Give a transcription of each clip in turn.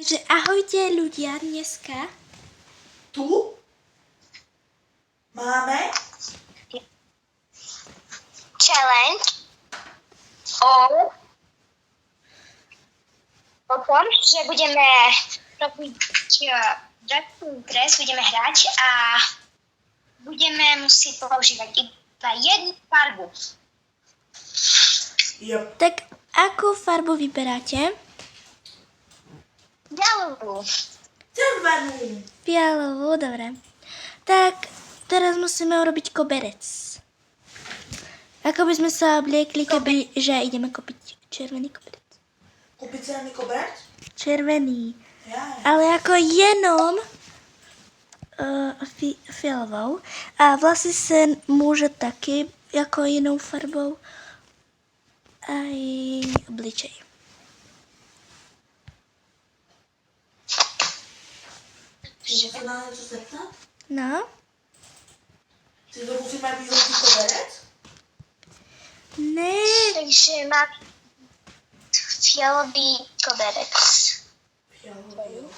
Takže ahojte ľudia, dneska tu máme challenge o tom, že budeme robiť Dragon Press, budeme hrať a budeme musieť používať iba jednu farbu. Yep. tak akú farbu vyberáte? Ďalovú. Červenú. Fialovú, dobre. Tak teraz musíme urobiť koberec. Ako by sme sa obliekli, keby, že ideme kopiť červený koberec. Kupitelný koberec? Červený. Ja. Ale ako jenom fialovou. A vlasy se může taky jako jinou farbou. A i obličej. Můžu se na něco zeptat? No. Si to musíme mít žlutý koberec? Ne. Takže má fialový koberec. Fialový.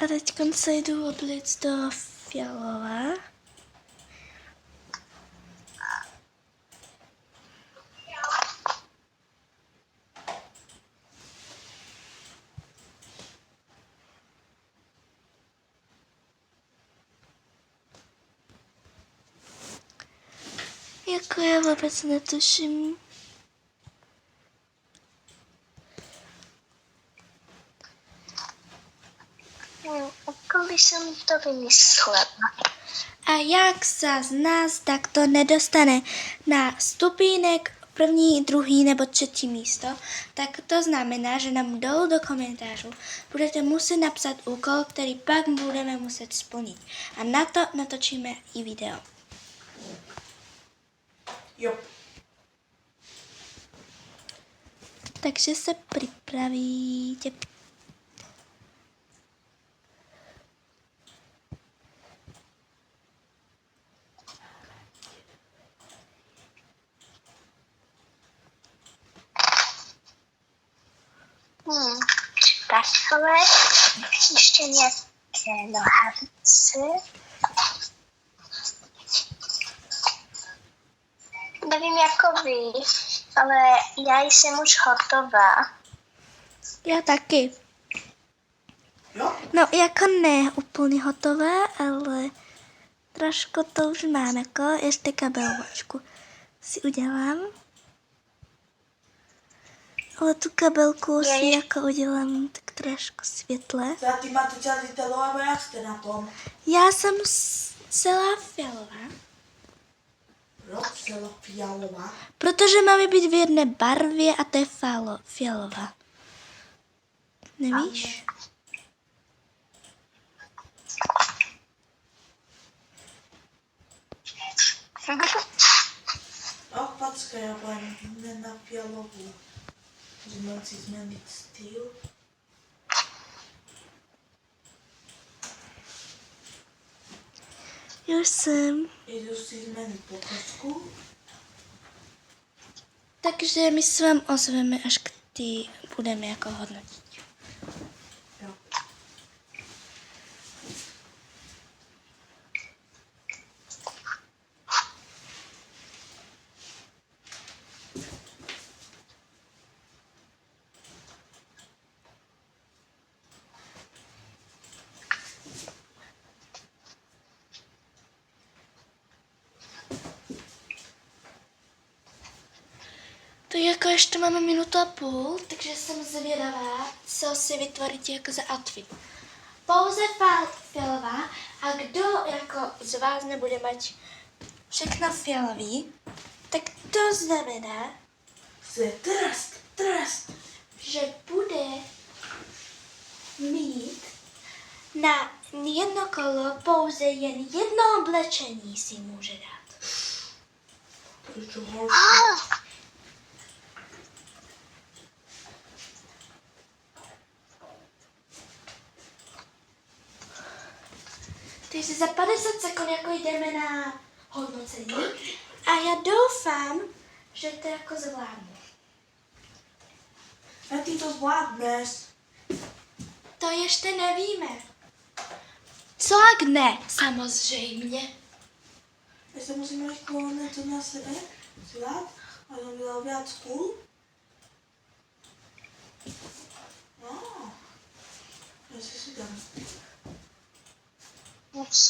A teď se jdu oblic do fialová. Jako já vůbec netuším. Ako by som to vymyslela? A jak sa z nás takto nedostane na stupínek první, druhý nebo třetí místo, tak to znamená, že nám dolů do komentářů budete muset napsat úkol, který pak budeme muset splnit. A na to natočíme i video. Jo. Takže se připravíte. Takhle, ještě nějaké nohavice. Nevím jako vy, ale já jsem už hotová. Já taky. Jo? No, jako ne úplně hotové, ale trošku to už mám, jako ještě kabelvačku si udělám. Ale tu kabelku si jako udělám tak trošku světle. Teda ty máte celý telo, alebo jak jste na tom? Já jsem celá fialová, Proč celá fialová? protože máme být v jedné barvě a to je fialová. Nevíš? No, počkej, já budem na fialovou. Můžeme si změnit styl. Už jsem. Jdu si změnit pokožku. Takže my se vám ozveme, až kdy budeme jako hodnotit. Jo. To jako ještě máme minutu a půl, takže jsem zvědavá, co si vytvoříte jako za outfit. Pouze fialová a kdo jako z vás nebude mít všechno fialový, tak to znamená, Se trest. že bude mít na jedno kolo pouze jen jedno oblečení si může dát. Proč horší? Takže za 50 sekund jako jdeme na hodnocení a já doufám, že to jako zvládnu. A ty to zvládneš. To ještě nevíme. Co ak ne, samozřejmě. Já se musím ještě něco na sebe dát, aby bylo víc cool. No, já si dám.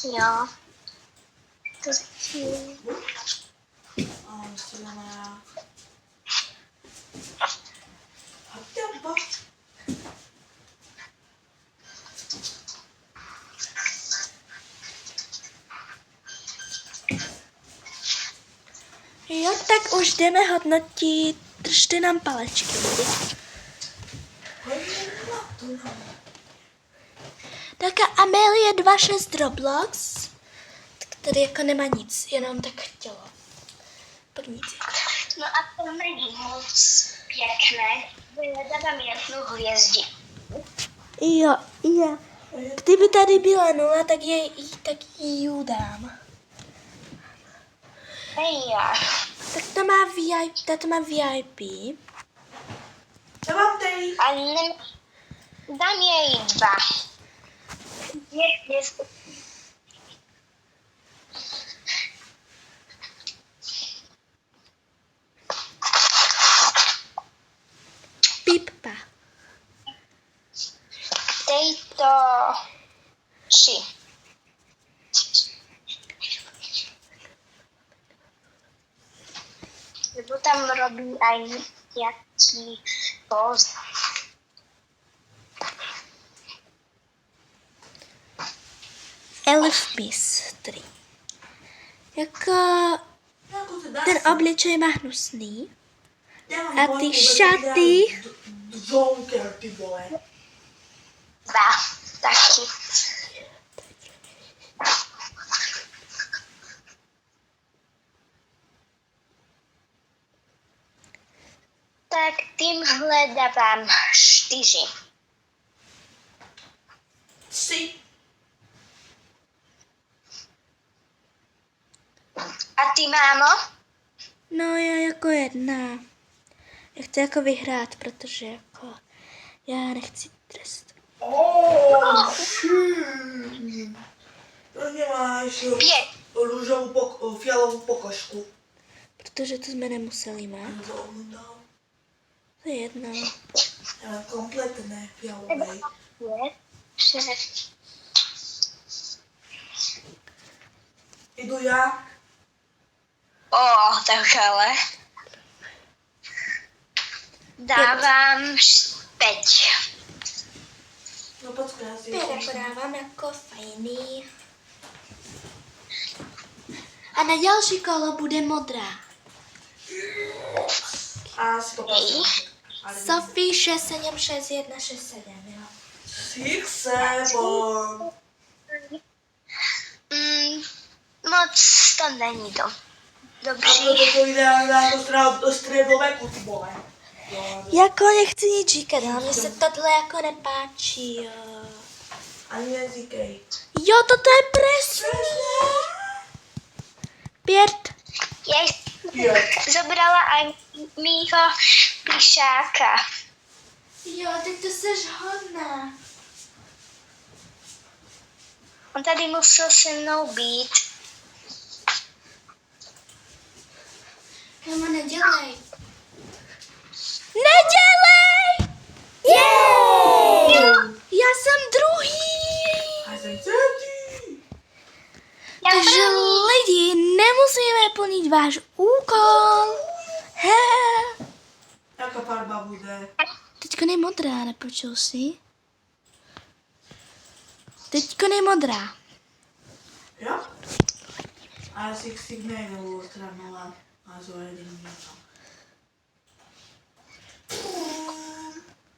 Jo. To si... A ještě dáme... Hopťamba. Jo, tak už jdeme hodnotit. Držte nám palečky. Lidi. Tak a Amelie 2.6 Roblox, tak tady jako nemá nic, jenom tak chtělo. Pak nic. No a to není moc pěkné. Dávám jednu hvězdi. Jo. Kdyby tady byla 0, tak jí dám. Ja. Tak to má VIP, tato má VIP. Já mám tady. A ne... Dám jej 2. Nie hvězdy. Pippa. Dej to 3. Nebo tam robí aj nějaký poz. Elf Miss 3. Jako Jako se dá ten se. obličej má hnusný. Já mám A dvojku, ty protože šaty? dělám Joker, ty vole. 2. Taky. Tak tímhle dávám 4. 3. A ty, mámo? No já jako 1. Já chci jako vyhrát, protože jako já nechci trest. Oh, shit. To nemáš 5. růžovou fialovou pokožku. Protože to jsme nemuseli mít. To ohlídal. To je jedno. Já mám kompletné fialové. 5. 6. Jdu já. Tak ale. Dávám 5. No počkej, já si Já podávám jako fajný. A na další kolo bude modrá. A si to prosím. Sophie 676167, jo. 6, 7. Moc to není to. A Dobří. proto to jde do středověku, ty vole. Jako nechci nic říkat, ale mně se tohle jako nepáčí, jo. Ani neříkej. Jo, toto je presně. 5. Já jsem zobrala aj mýho píšáka. Jo, teď to seš hodná. On tady musel se mnou být. Mama, nedělej. Nedělej! Jej! Já jsem druhý. A jsem třetí. Já Takže první. lidi, nemusíme plnit váš úkol. He. Jaká farba bude? Teďko je modrá, nepočul jsi? Teďko je modrá. Jo? A já si nejdu stranovat. A zo jediným něco.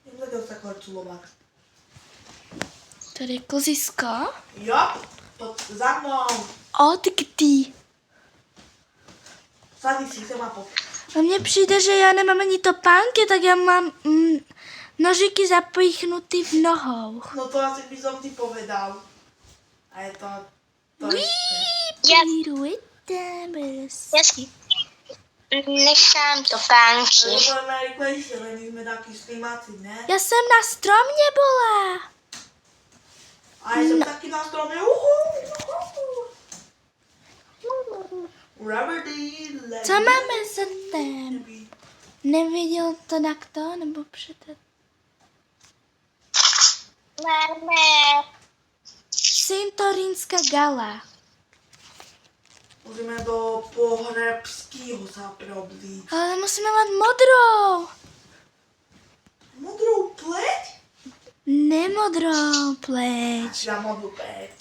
Jdem takhle takhle culovat. Tady je kozisko. Jo? To za mnou. O, ty. Sadni si se má A mně přijde, že já nemám ani topánky, tak já mám nožiky zapíchnutý v nohou. No to asi by som ti povedal. A je to To isté. Ja si nechám topánky. Ale budeme rýchlejšie, len my sme takí slimáci, ne? Ja som na stromne bola. A ja som taký na strome. Co máme za ten? Neviděl to takto, nebo před... Máme Cintorínska gala. Musíme do pohrebského sa preoblíť. Ale musíme mať modrou. Modrou pleť? Nemodrou pleť. Ja modrú pleť.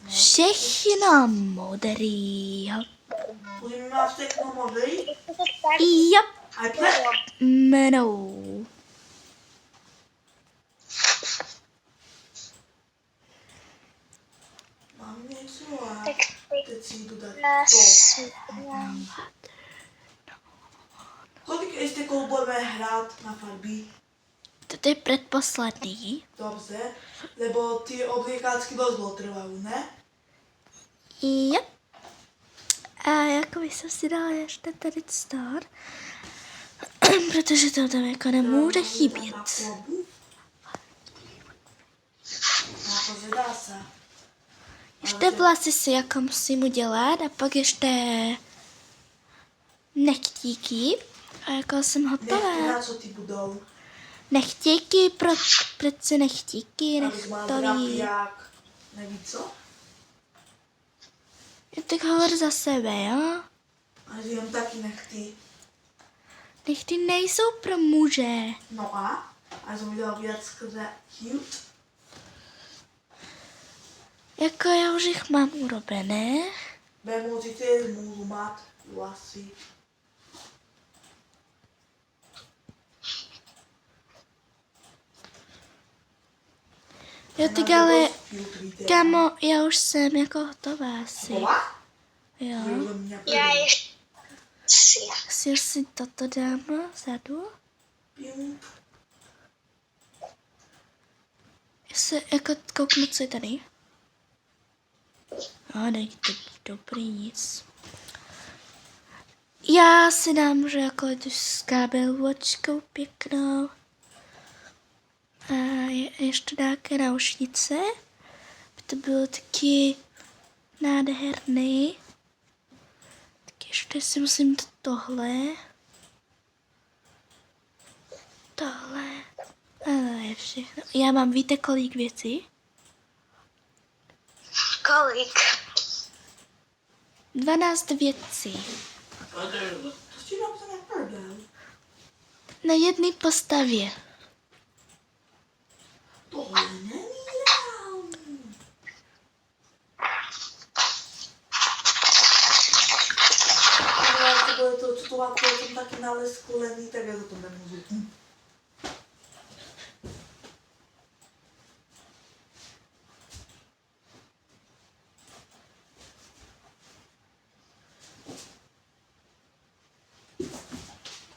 Všechno modrý. Musíme mať všechno modrý? Jo, Aj pleť? mnou. Mám niečo a tak teď si jdu dať nás. to. Kolik ešte kol budeme hrať na farby? Toto je predposledný. Dobře, lebo ty obliekácky dosť dlho trvajú, ne? Jo. A jako bych si dala ještě tady star, protože to tam jako nemůže chybět. Jakože dá sa. Ještě vlasy si jako musím udělat a pak ještě nechtíky. A jako jsem hotová. Na čo ty budou? Nechtíky, proč nechtíky, Abych mal nechtový. drapiák, neví co? Tak hovor za sebe, jo? A že jen taky nechty. Nechty nejsou pro muže. No a? A som videla viac skrze cute. Jako já už jich mám urobené. Budem určite môžu mať vlasy. Jo, tak ale, kamo, já už jsem jako hotová asi. Hotová? Jo. Ja ešte Si toto dám vzadu. Pink. Já se jako kouknu, co je tady. A není to dobrý nic. Já si dám, že jako tu s kábelvočkou pěknou. A ještě nějaké náušnice. By to bylo taky nádherný. Tak ještě si musím dát tohle. Tohle. A to je všechno. Já mám, víte, kolik věcí? kolik? 12 věcí. To si napísané prdel. Na jedné postavě. Tohle není reálný. Ale to bude to čutovat, to jsem taky nalesklený, tak já za to nemůžu.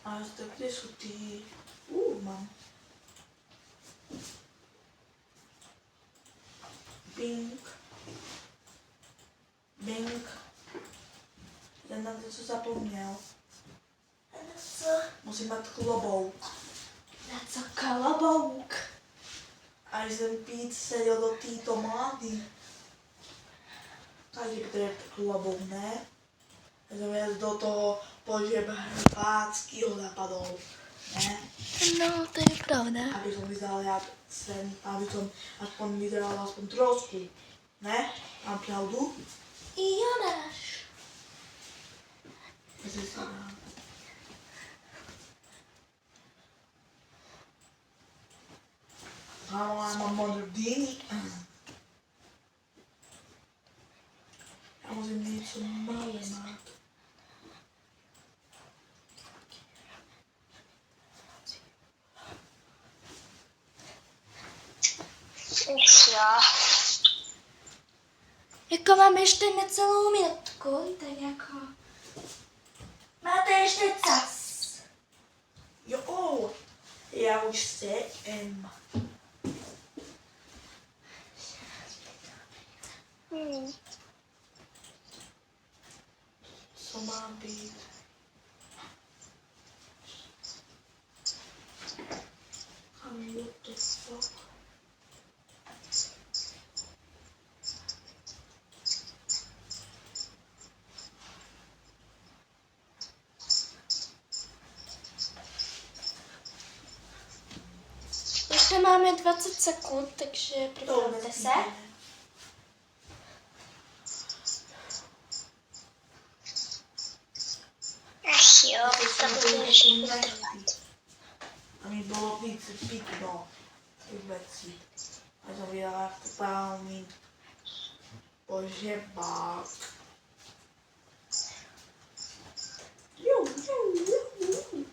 A kde sú tí? Mám. Bing. Bing. Ja na něco zapomněl. Musím mať klobouk. Na co kolobouk? A jsem pít seděl do této mlády. Každý potřebuje klobouk, ne? Ja som jen do toho požebáckého zapadol. Ne? No, to je pravda. Aby som vyzeral jak sen, aby som aspoň vyzeral aspoň trošku. Ne? Mám pravdu? Jo, dáš. Myslím si dám. Mám modrý dýny. Já musím něco malé mát. Jo. Jako mám ještě necelou minutku, tak jako... Máte ještě čas. Jo, já už jsem. Hmm. to má být? What the fuck? Ještě máme 20 sekund, takže připravte se. Ach jo, to bude život trvat. A mi bylo víc pitno těch věcí. A to byla totální požebák.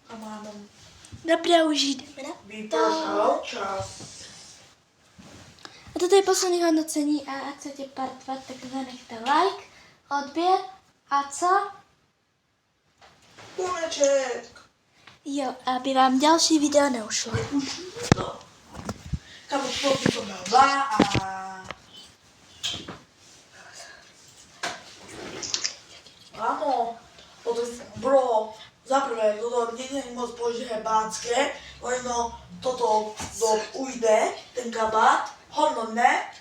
A máme Dobré, už jdeme na vypršel čas. A toto je poslední hodnocení a ať se tě part 2, tak zanechte like, odběr a co? Puneček. Jo, aby vám další video neušlo. No. Kam už to byl 2 a... Áno, bro, zaprvé, toto nie je moc požehebácké, ono toto ujde, ten kabát, hodnotné.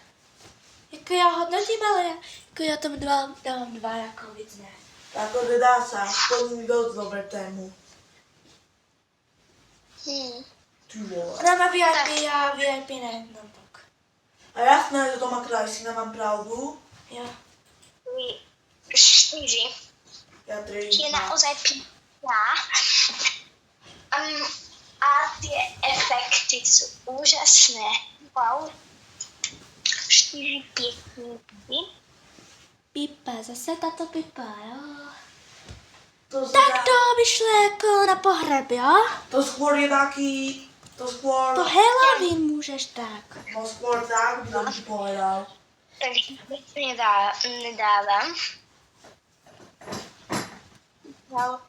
Jako já hodnotím, ale jako já tomu dávám 2, jako víc ne. Tako nedá sa, to mi veľmi dobré tému. Ty vole. Ona má VIP, já VIP ne, no tak. A jasné, že to má krajšina, mám pravdu. Jo. 4. Ja 3. Je naozaj pěkná. A ty efekty jsou úžasné. Wow. 4 pěkný. Pipa, zase tato pipa, jo. To Tak to by šlo jako na pohreb, jo? To skôr je taký, to skôr... To Halloween můžeš tak. No skôr tak, by som ti povedal. Takže to nedávám. No,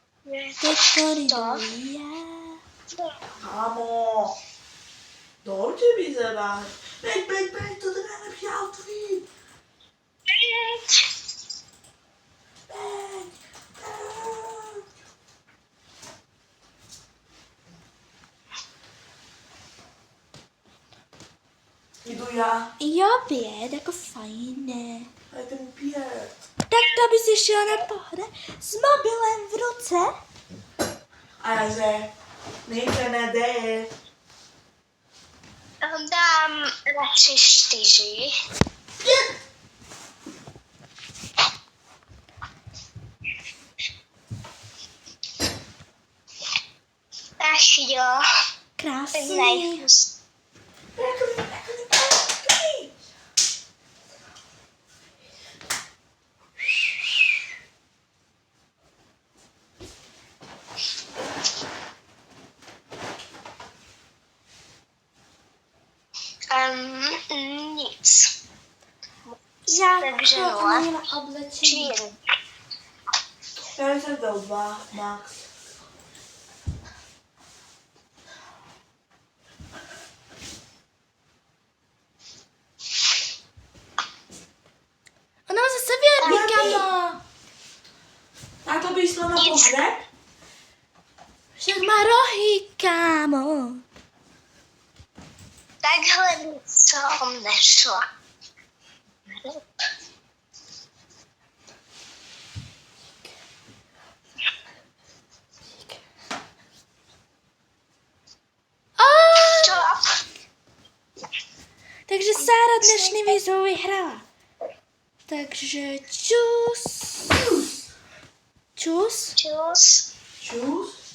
Teďko jdu to. já. Kámo, dohodte vyzerá. Beď, to je najlepší outfit. Beď. Jdu já. Jo, 5, jako fajné. A ten 5. Tak to by si šel na pohreb s mobilem v ruce. A já že, nejde nejde. Dám radši 4. Ach jo, Krásný. nejkus. Nic. Já Takže nula. měla oblečení. 4. Já jsem dal 2, max. Ona má zase věrný, kamo. A to by šlo na pohreb? Však má rohy, kámo. Takhle by to nešlo. Stop. Takže Sára dnešní výzvu vyhrála. Takže čus. Čus. Čus. Čus.